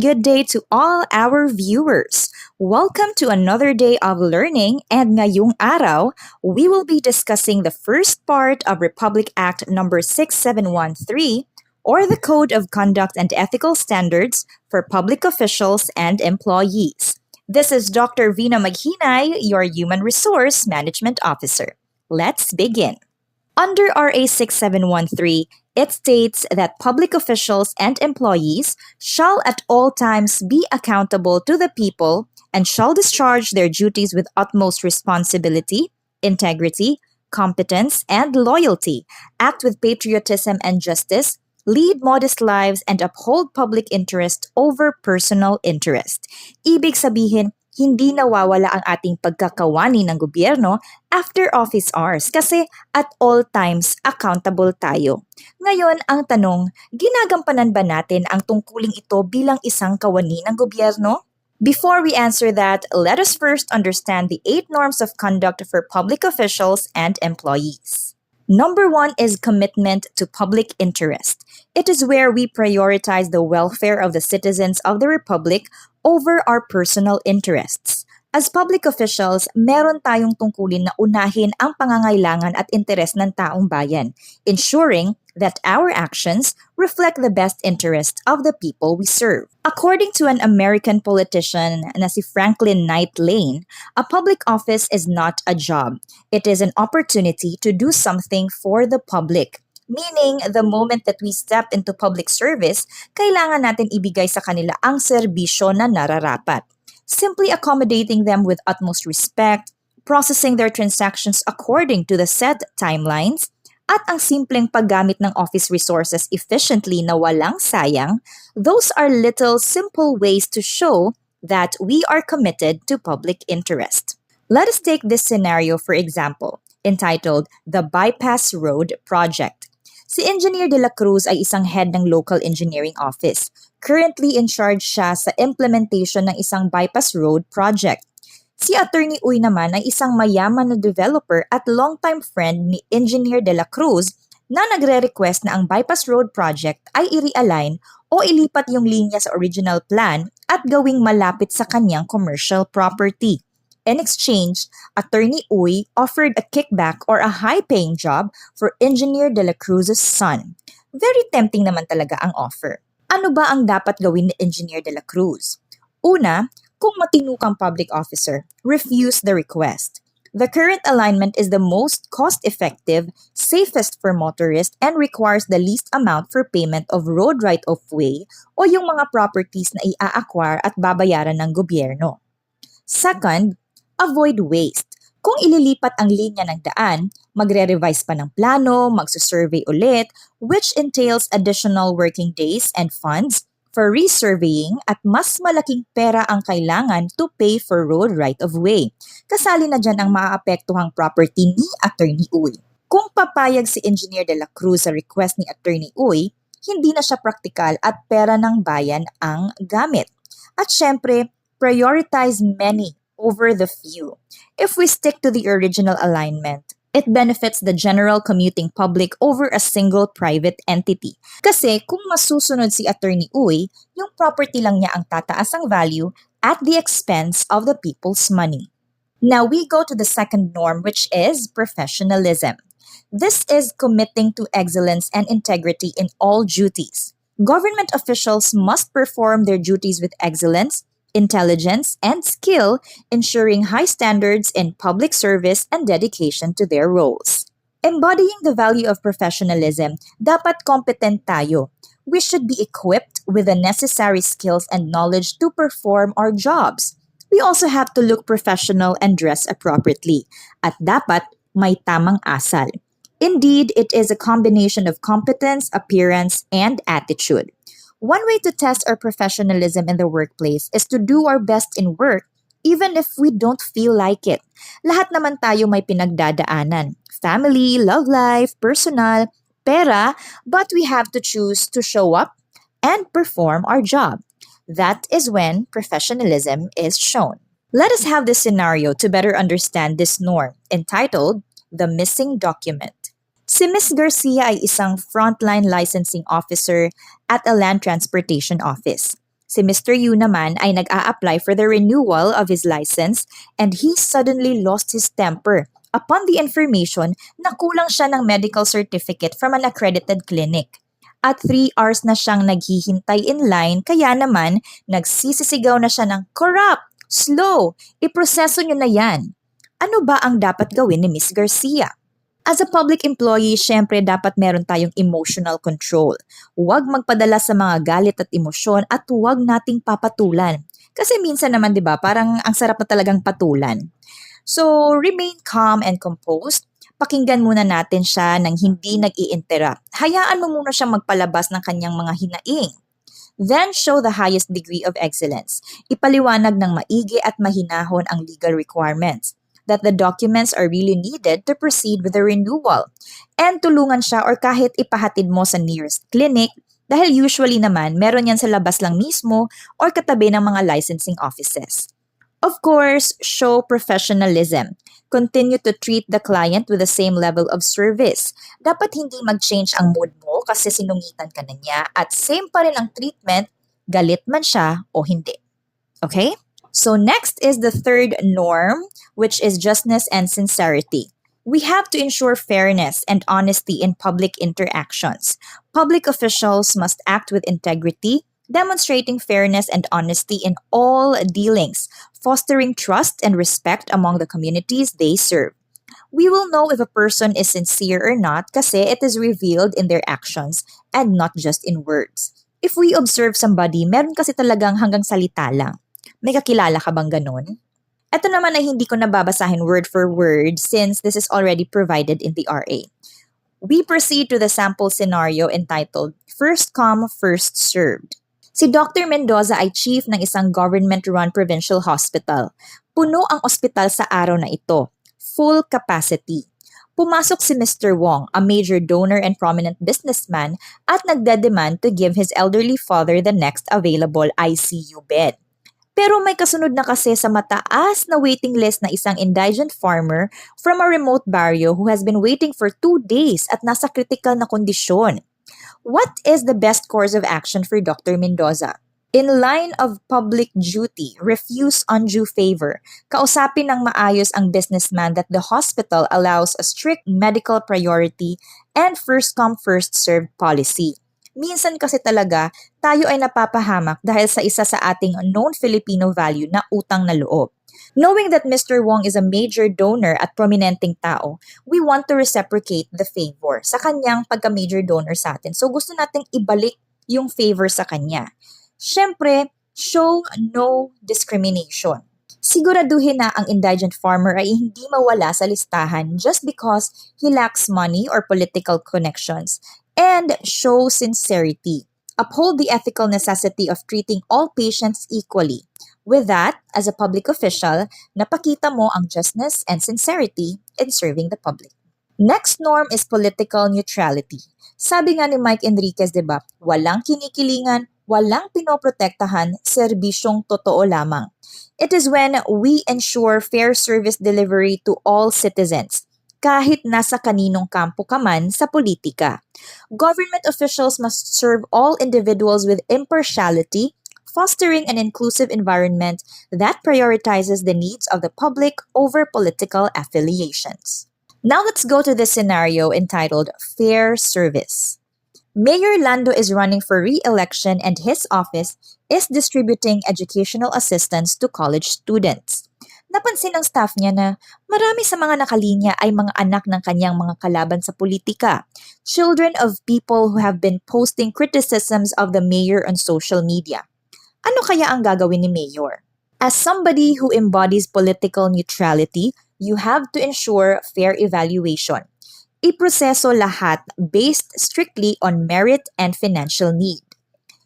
good day to all our viewers. Welcome to another day of learning, and ngayong araw, we will be discussing the first part of Republic Act number 6713, or the Code of Conduct and Ethical Standards for Public Officials and Employees. This is Dr. Vina Maghinay, your Human Resource Management Officer. Let's begin. Under RA 6713, it states that public officials and employees shall at all times be accountable to the people and shall discharge their duties with utmost responsibility, integrity, competence, and loyalty, act with patriotism and justice, lead modest lives, and uphold public interest over personal interest. Ibig sabihin, hindi nawawala ang ating pagkakawani ng gobyerno after office hours kasi at all times accountable tayo. Ngayon, ang tanong, ginagampanan ba natin ang tungkuling ito bilang isang kawani ng gobyerno? Before we answer that, let us first understand the 8 norms of conduct for public officials and employees. Number 1 is commitment to public interest. It is where we prioritize the welfare of the citizens of the Republic over our personal interests. As public officials, meron tayong tungkulin na unahin ang pangangailangan at interes ng taong bayan, ensuring that our actions reflect the best interest of the people we serve. According to an American politician na si Franklin Knight Lane, a public office is not a job. It is an opportunity to do something for the public. Meaning, the moment that we step into public service, kailangan natin ibigay sa kanila ang serbisyo na nararapat. Simply accommodating them with utmost respect, processing their transactions according to the set timelines, at ang simpleng paggamit ng office resources efficiently na walang sayang, those are little simple ways to show that we are committed to public interest. Let us take this scenario for example, entitled The Bypass Road Project. Si Engineer De La Cruz ay isang head ng local engineering office. Currently in charge siya sa implementation ng isang bypass road project. Si Attorney Uy naman ay isang mayaman na developer at longtime friend ni Engineer De La Cruz na nagre-request na ang bypass road project ay i-realign o ilipat yung linya sa original plan at gawing malapit sa kanyang commercial property. In exchange, Attorney Uy offered a kickback or a high-paying job for Engineer De La Cruz's son. Very tempting naman talaga ang offer. Ano ba ang dapat gawin ni Engineer De La Cruz? Una, kung matino kang public officer, refuse the request. The current alignment is the most cost-effective, safest for motorists, and requires the least amount for payment of road right-of-way o yung mga properties na i-acquire at babayaran ng gobyerno. Second, avoid waste. Kung ililipat ang linya ng daan, magre-revise pa ng plano, magsusurvey ulit, which entails additional working days and funds for resurveying at mas malaking pera ang kailangan to pay for road right-of-way. Kasali na dyan ang maaapektuhang property ni Attorney Uy. Kung papayag si Engineer De La Cruz sa request ni Attorney Uy, hindi na siya praktikal at pera ng bayan ang gamit. At syempre, prioritize many over the few. If we stick to the original alignment, it benefits the general commuting public over a single private entity. Kasi kung masusunod si Attorney Uy, yung property lang niya ang tataas ang value at the expense of the people's money. Now we go to the second norm, which is professionalism. This is committing to excellence and integrity in all duties. Government officials must perform their duties with excellence, intelligence, and skill, ensuring high standards in public service and dedication to their roles. Embodying the value of professionalism, dapat competent tayo. We should be equipped with the necessary skills and knowledge to perform our jobs. We also have to look professional and dress appropriately. At dapat may tamang asal. Indeed, it is a combination of competence, appearance, and attitude. One way to test our professionalism in the workplace is to do our best in work even if we don't feel like it. Lahat naman tayo may pinagdadaanan. Family, love life, personal, pera, but we have to choose to show up and perform our job. That is when professionalism is shown. Let us have this scenario to better understand this norm, entitled The Missing Document. Si Ms. Garcia ay isang frontline licensing officer at a land transportation office. Si Mr. Yu naman ay nag-a-apply for the renewal of his license and he suddenly lost his temper upon the information na kulang siya ng medical certificate from an accredited clinic. At 3 hours na siyang naghihintay in line kaya naman nagsisisigaw na siya ng corrupt, slow, iproseso nyo na yan. Ano ba ang dapat gawin ni Miss Garcia? As a public employee, syempre dapat meron tayong emotional control. Huwag magpadala sa mga galit at emosyon at huwag nating papatulan. Kasi minsan naman 'di ba, parang ang sarap na talagang patulan. So, remain calm and composed. Pakinggan muna natin siya nang hindi nag-i-interrupt. Hayaan mo muna siyang magpalabas ng kanyang mga hinaing. Then show the highest degree of excellence. Ipaliwanag ng maigi at mahinahon ang legal requirements, that the documents are really needed to proceed with the renewal. And tulungan siya or kahit ipahatid mo sa nearest clinic dahil usually naman meron yan sa labas lang mismo or katabi ng mga licensing offices. Of course, show professionalism. Continue to treat the client with the same level of service. Dapat hindi mag-change ang mood mo kasi sinungitan ka na niya at same pa rin ang treatment, galit man siya o hindi. Okay? So next is the third norm, which is justness and sincerity. We have to ensure fairness and honesty in public interactions. Public officials must act with integrity, demonstrating fairness and honesty in all dealings, fostering trust and respect among the communities they serve. We will know if a person is sincere or not kasi it is revealed in their actions and not just in words. If we observe somebody, meron kasi talagang hanggang salita lang. May kakilala ka bang ganun? Ito naman ay hindi ko nababasahin word for word since this is already provided in the RA. We proceed to the sample scenario entitled First Come, First Served. Si Dr. Mendoza ay chief ng isang government-run provincial hospital. Puno ang ospital sa araw na ito. Full capacity. Pumasok si Mr. Wong, a major donor and prominent businessman, at nagdedemand to give his elderly father the next available ICU bed. Pero may kasunod na kasi sa mataas na waiting list na isang indigent farmer from a remote barrio who has been waiting for 2 days at nasa critical na kondisyon. What is the best course of action for Dr. Mendoza? In line of public duty, refuse undue favor. Kausapin ng maayos ang businessman that the hospital allows a strict medical priority and first come first served policy. Minsan kasi talaga, tayo ay napapahamak dahil sa isa sa ating known Filipino value na utang na loob. Knowing that Mr. Wong is a major donor at prominenteng tao, we want to reciprocate the favor sa kanyang pagka-major donor sa atin. So gusto nating ibalik yung favor sa kanya. Siyempre, show no discrimination. Siguraduhin na ang indigent farmer ay hindi mawala sa listahan just because he lacks money or political connections. And show sincerity. Uphold the ethical necessity of treating all patients equally. With that, as a public official, napakita mo ang justness and sincerity in serving the public. Next norm is political neutrality. Sabi nga ni Mike Enriquez, diba, walang kinikilingan, walang pinoprotektahan, serbisyong totoo lamang. It is when we ensure fair service delivery to all citizens, kahit nasa kaninong kampo ka man sa politika. Government officials must serve all individuals with impartiality, fostering an inclusive environment that prioritizes the needs of the public over political affiliations. Now let's go to this scenario entitled Fair Service. Mayor Lando is running for re-election and his office is distributing educational assistance to college students. Napansin ng staff niya na marami sa mga nakalinya ay mga anak ng kanyang mga kalaban sa politika, children of people who have been posting criticisms of the mayor on social media. Ano kaya ang gagawin ni Mayor? As somebody who embodies political neutrality, you have to ensure fair evaluation. Iproseso lahat based strictly on merit and financial need.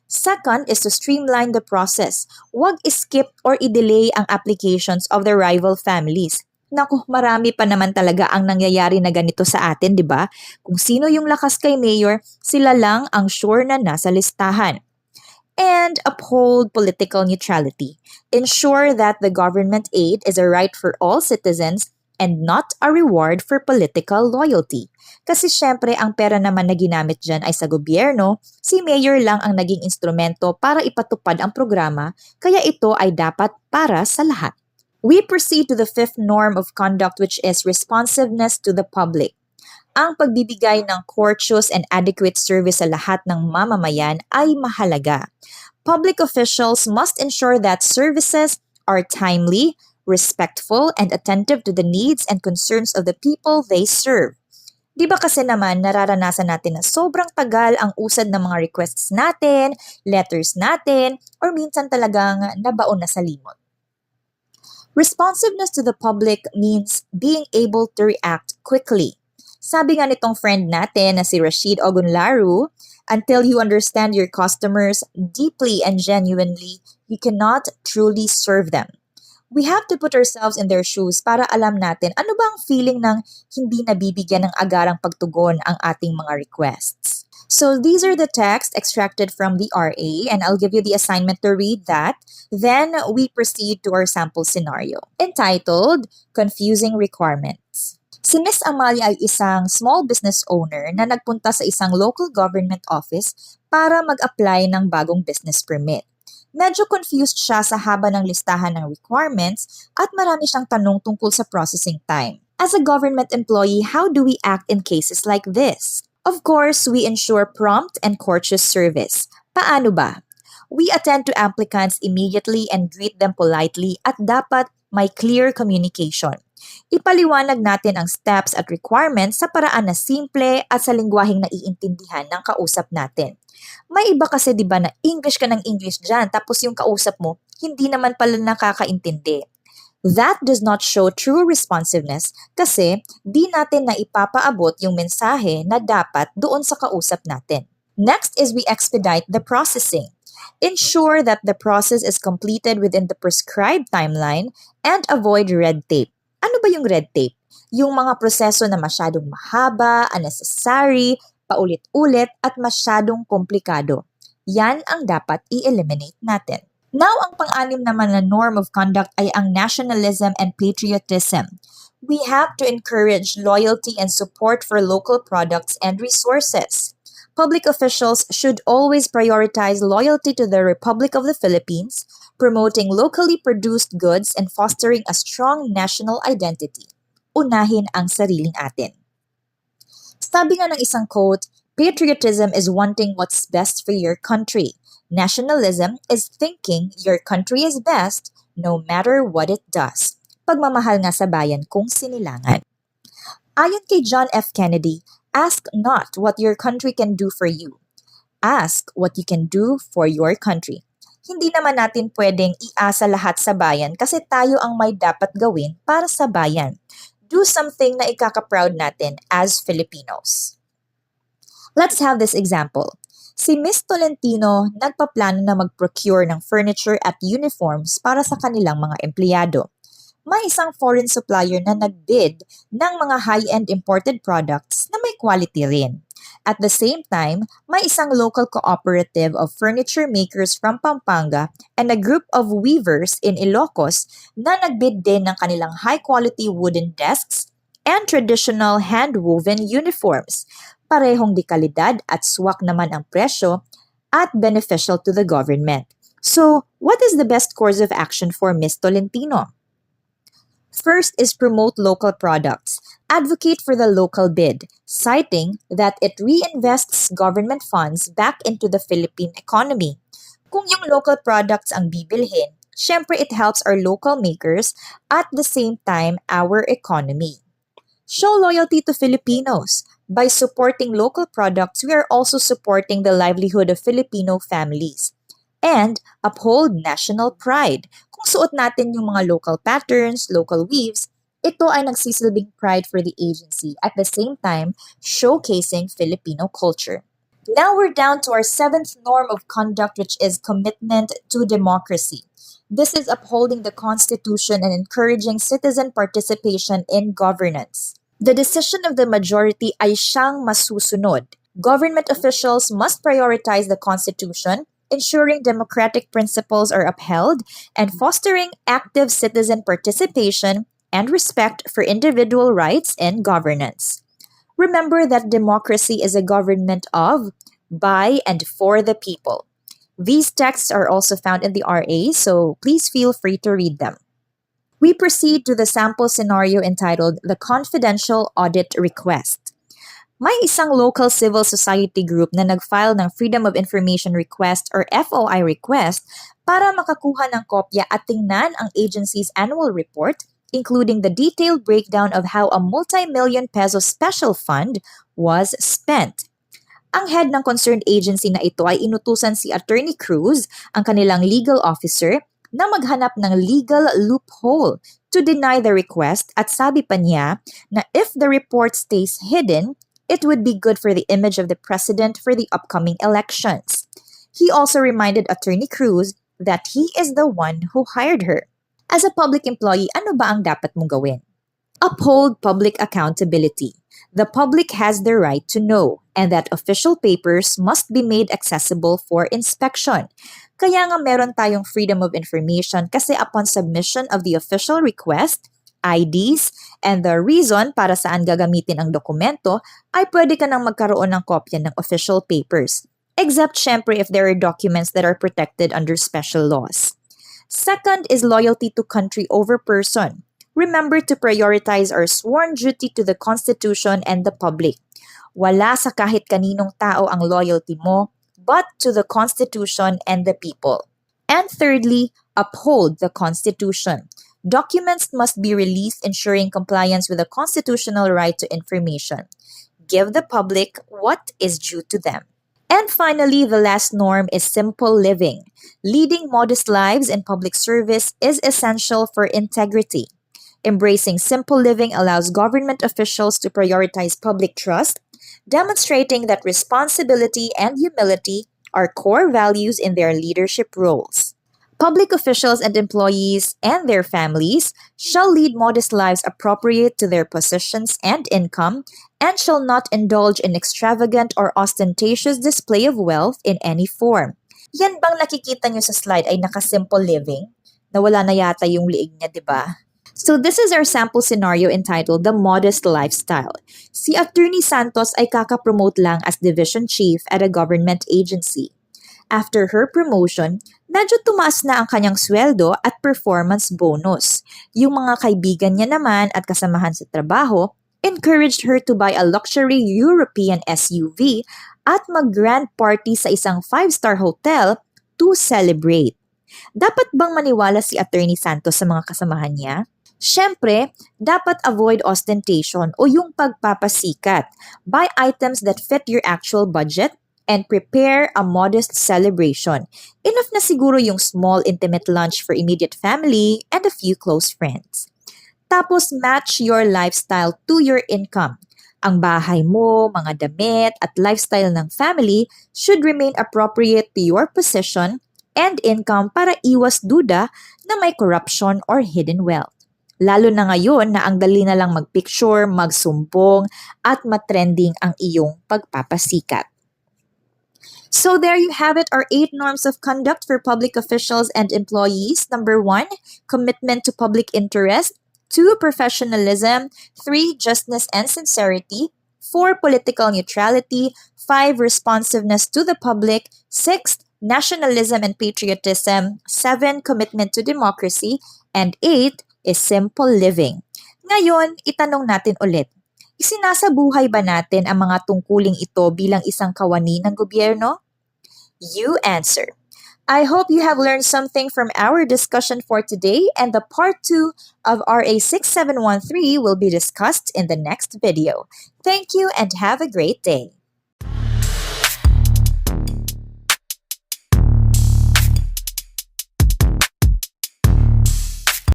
Second is to streamline the process. Huwag skip or i-delay ang applications of the rival families. Naku, marami pa naman talaga ang nangyayari na ganito sa atin, di ba? Kung sino yung lakas kay Mayor, sila lang ang sure na nasa listahan. And uphold political neutrality. Ensure that the government aid is a right for all citizens, and not a reward for political loyalty. Kasi syempre ang pera naman na ginamit dyan ay sa gobyerno, si mayor lang ang naging instrumento para ipatupad ang programa, kaya ito ay dapat para sa lahat. We proceed to the fifth norm of conduct, which is responsiveness to the public. Ang pagbibigay ng courteous and adequate service sa lahat ng mamamayan ay mahalaga. Public officials must ensure that services are timely, respectful, and attentive to the needs and concerns of the people they serve. Di ba kasi naman nararanasan natin na sobrang tagal ang usad ng mga requests natin, letters natin, or minsan talagang nabaon na sa limot. Responsiveness to the public means being able to react quickly. Sabi nga nitong friend natin na si Rashid Ogunlaru, until you understand your customers deeply and genuinely, you cannot truly serve them. We have to put ourselves in their shoes para alam natin ano ba ang feeling ng hindi nabibigyan ng agarang pagtugon ang ating mga requests. So these are the texts extracted from the RA and I'll give you the assignment to read that. Then we proceed to our sample scenario entitled Confusing Requirements. Si Miss Amalia ay isang small business owner na nagpunta sa isang local government office para mag-apply ng bagong business permit. Medyo confused siya sa haba ng listahan ng requirements at marami siyang tanong tungkol sa processing time. As a government employee, how do we act in cases like this? Of course, we ensure prompt and courteous service. Paano ba? We attend to applicants immediately and greet them politely at dapat may clear communication. Ipaliwanag natin ang steps at requirements sa paraan na simple at sa lingwaheng naiintindihan ng kausap natin. May iba kasi 'di ba na English ka ng English diyan tapos yung kausap mo hindi naman pala nakakaintindi. That does not show true responsiveness kasi di natin na ipapaabot yung mensahe na dapat doon sa kausap natin. Next is we expedite the processing. Ensure that the process is completed within the prescribed timeline and avoid red tape. Ano ba yung red tape? Yung mga proseso na masyadong mahaba, unnecessary, paulit-ulit at masyadong komplikado. Yan ang dapat i-eliminate natin. Now, ang pang-anim naman na norm of conduct ay ang nationalism and patriotism. We have to encourage loyalty and support for local products and resources. Public officials should always prioritize loyalty to the Republic of the Philippines, promoting locally produced goods and fostering a strong national identity. Unahin ang sariling atin. Sabi nga ng isang quote, patriotism is wanting what's best for your country. Nationalism is thinking your country is best no matter what it does. Pagmamahal nga sa bayan kung sinilangan. Ayon kay John F. Kennedy, ask not what your country can do for you. Ask what you can do for your country. Hindi naman natin pwedeng iasa lahat sa bayan kasi tayo ang may dapat gawin para sa bayan. Do something na ikaka-proud natin as Filipinos. Let's have this example. Si Miss Tolentino nagpaplano na mag-procure ng furniture at uniforms para sa kanilang mga empleyado. May isang foreign supplier na nag-bid ng mga high-end imported products na may quality rin. At the same time, may isang local cooperative of furniture makers from Pampanga and a group of weavers in Ilocos na nagbid din ng kanilang high-quality wooden desks and traditional hand-woven uniforms. Parehong di kalidad at swak naman ang presyo at beneficial to the government. So, what is the best course of action for Miss Tolentino? First is promote local products. Advocate for the local bid, citing that it reinvests government funds back into the Philippine economy. Kung yung local products ang bibilhin, syempre it helps our local makers at the same time our economy. Show loyalty to Filipinos. By supporting local products, we are also supporting the livelihood of Filipino families. And uphold national pride. Kung suot natin yung mga local patterns, local weaves, ito ay nagsisilbing pride for the agency at the same time showcasing Filipino culture. Now we're down to our seventh norm of conduct, which is commitment to democracy. This is upholding the Constitution and encouraging citizen participation in governance. The decision of the majority ay siyang masusunod. Government officials must prioritize the Constitution, ensuring democratic principles are upheld, and fostering active citizen participation and respect for individual rights and governance. Remember that democracy is a government of, by, and for the people. These texts are also found in the RA, so please feel free to read them. We proceed to the sample scenario entitled The Confidential Audit Request. May isang local civil society group na nag-file ng Freedom of Information Request or FOI request para makakuha ng kopya at tingnan ang agency's annual report, including the detailed breakdown of how a multi-million peso special fund was spent. Ang head ng concerned agency na ito ay inutusan si Attorney Cruz, ang kanilang legal officer, na maghanap ng legal loophole to deny the request at sabi pa niya na if the report stays hidden, it would be good for the image of the president for the upcoming elections. He also reminded Attorney Cruz that he is the one who hired her. As a public employee, ano ba ang dapat mong gawin? Uphold public accountability. The public has the right to know, and that official papers must be made accessible for inspection. Kaya nga meron tayong freedom of information kasi upon submission of the official request, IDs, and the reason para saan gagamitin ang dokumento, ay pwede ka nang magkaroon ng kopya ng official papers. Except syempre if there are documents that are protected under special laws. Second is loyalty to country over person. Remember to prioritize our sworn duty to the Constitution and the public. Wala sa kahit kaninong tao ang loyalty mo, but to the Constitution and the people. And thirdly, uphold the Constitution. Documents must be released ensuring compliance with the constitutional right to information. Give the public what is due to them. And finally, the last norm is simple living. Leading modest lives in public service is essential for integrity. Embracing simple living allows government officials to prioritize public trust, demonstrating that responsibility and humility are core values in their leadership roles. Public officials and employees and their families shall lead modest lives appropriate to their positions and income and shall not indulge in extravagant or ostentatious display of wealth in any form. Yan bang nakikita nyo sa slide ay naka-simple living? Nawala na yata yung liig niya, di ba? So this is our sample scenario entitled The Modest Lifestyle. Si Attorney Santos ay kaka-promote lang as division chief at a government agency. After her promotion, medyo tumaas na ang kanyang sweldo at performance bonus. Yung mga kaibigan niya naman at kasamahan sa trabaho encouraged her to buy a luxury European SUV at mag-grand party sa isang 5-star hotel to celebrate. Dapat bang maniwala si Attorney Santos sa mga kasamahan niya? Siyempre, dapat avoid ostentation o yung pagpapasikat. Buy items that fit your actual budget and prepare a modest celebration. Enough na siguro yung small intimate lunch for immediate family and a few close friends. Tapos match your lifestyle to your income. Ang bahay mo, mga damit at lifestyle ng family should remain appropriate to your position and income para iwas duda na may corruption or hidden wealth. Lalo na ngayon na ang dali na lang magpicture, magsumbong, at matrending ang iyong pagpapasikat. So there you have it, our 8 norms of conduct for public officials and employees. Number 1, commitment to public interest. 2, professionalism. 3, justness and sincerity. 4, political neutrality. 5, responsiveness to the public. 6, nationalism and patriotism. 7, commitment to democracy. And 8, is simple living. Ngayon, itanong natin ulit, isinasabuhay ba natin ang mga tungkuling ito bilang isang kawani ng gobyerno? You answer. I hope you have learned something from our discussion for today, and the part 2 of RA 6713 will be discussed in the next video. Thank you and have a great day.